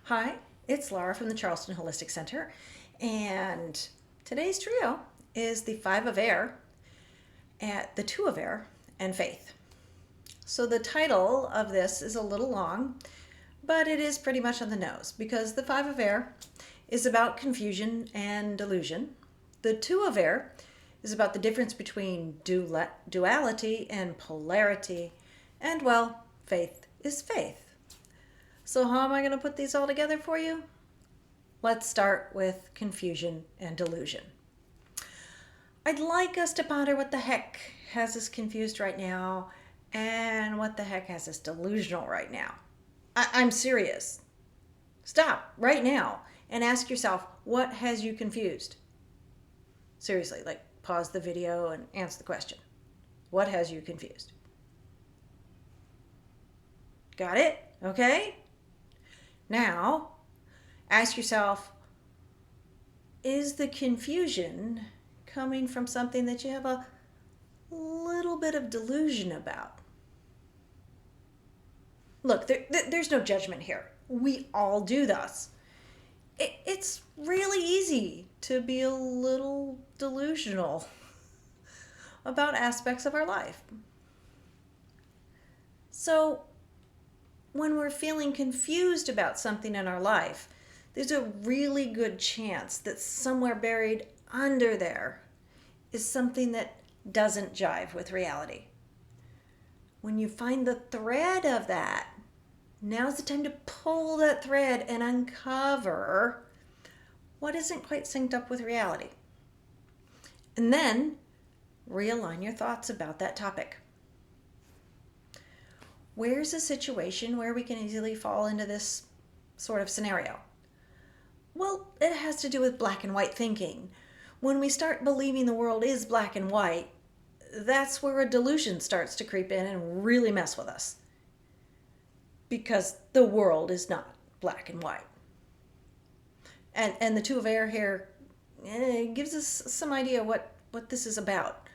Hi, it's Laura from the Charleston Holistic Center, and today's trio is the Five of Air, the Two of Air, and Faith. So the title of this is a little long, but it is pretty much on the nose because the Five of Air is about confusion and delusion. The Two of Air is about the difference between duality and polarity, and well, faith is faith. So, how am I going to put these all together for you? Let's start with confusion and delusion. I'd like us to ponder what the heck has us confused right now and what the heck has us delusional right now. I'm serious. Stop right now and ask yourself, what has you confused? Seriously, like pause the video and answer the question. What has you confused? Got it? Okay? Now, ask yourself, is the confusion coming from something that you have a little bit of delusion about? Look, there's no judgment here. We all do this. It's really easy to be a little delusional about aspects of our life. So, when we're feeling confused about something in our life, there's a really good chance that somewhere buried under there is something that doesn't jive with reality. When you find the thread of that, now's the time to pull that thread and uncover what isn't quite synced up with reality. And then realign your thoughts about that topic. Where's a situation where we can easily fall into this sort of scenario? Well, it has to do with black and white thinking. When we start believing the world is black and white, that's where a delusion starts to creep in and really mess with us. Because the world is not black and white. And the Two of Air here gives us some idea what this is about.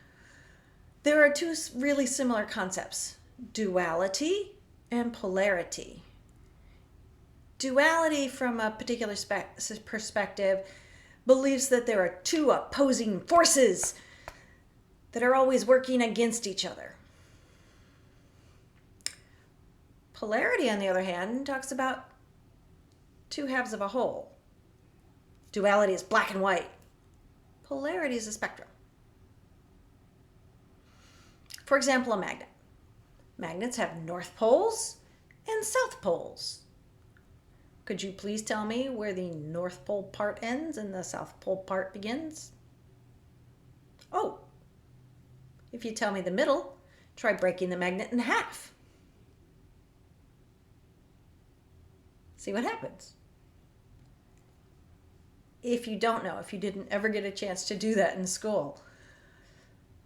There are two really similar concepts: duality and polarity. Duality, from a particular perspective, believes that there are two opposing forces that are always working against each other. Polarity, on the other hand, talks about two halves of a whole. Duality is black and white. Polarity is a spectrum. For example, a magnet. Magnets have north poles and south poles. Could you please tell me where the north pole part ends and the south pole part begins? Oh, if you tell me the middle, try breaking the magnet in half. See what happens. If you don't know, if you didn't ever get a chance to do that in school,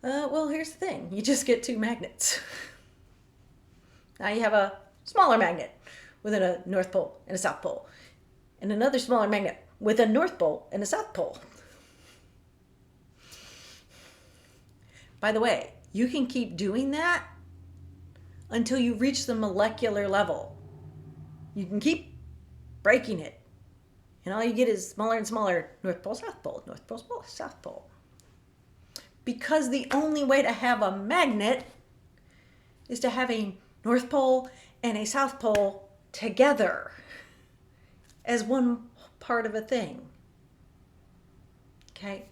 well, here's the thing. You just get two magnets. Now you have a smaller magnet with a north pole and a south pole, and another smaller magnet with a north pole and a south pole. By the way, you can keep doing that until you reach the molecular level. You can keep breaking it, and all you get is smaller and smaller north pole, north pole, south pole. Because the only way to have a magnet is to have a north pole and a south pole together as one part of a thing. Okay?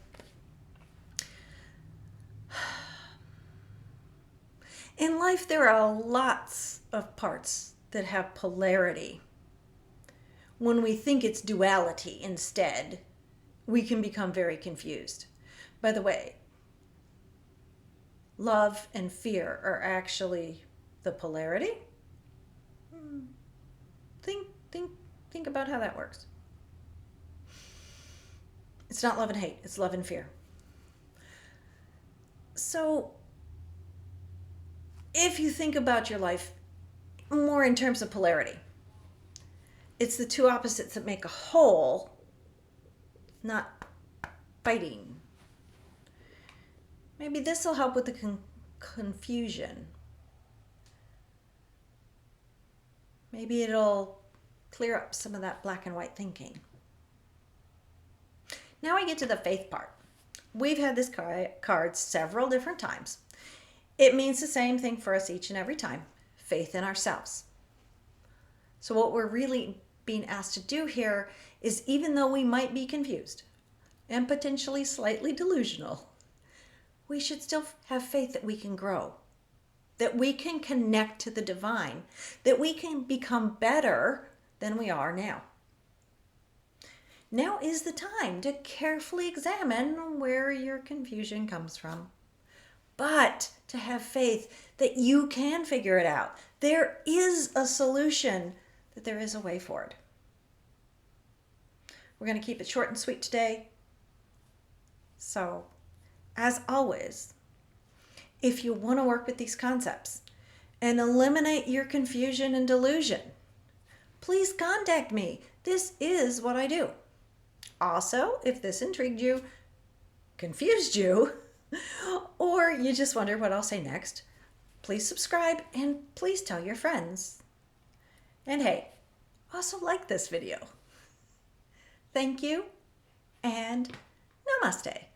In life, there are lots of parts that have polarity. When we think it's duality instead, we can become very confused. By the way, love and fear are actually the polarity. Think about how that works. It's not love and hate, it's love and fear. So, if you think about your life more in terms of polarity, it's the two opposites that make a whole, not fighting. Maybe this will help with the confusion. Maybe it'll clear up some of that black and white thinking. Now I get to the faith part. We've had this card several different times. It means the same thing for us each and every time, faith in ourselves. So what we're really being asked to do here is, even though we might be confused and potentially slightly delusional, we should still have faith that we can grow, that we can connect to the divine, that we can become better than we are now. Now is the time to carefully examine where your confusion comes from, but to have faith that you can figure it out. There is a solution, that there is a way forward. We're going to keep it short and sweet today. So, as always, if you want to work with these concepts and eliminate your confusion and delusion, please contact me. This is what I do. Also, if this intrigued you, confused you, or you just wonder what I'll say next, please subscribe and please tell your friends. And hey, also like this video. Thank you and namaste.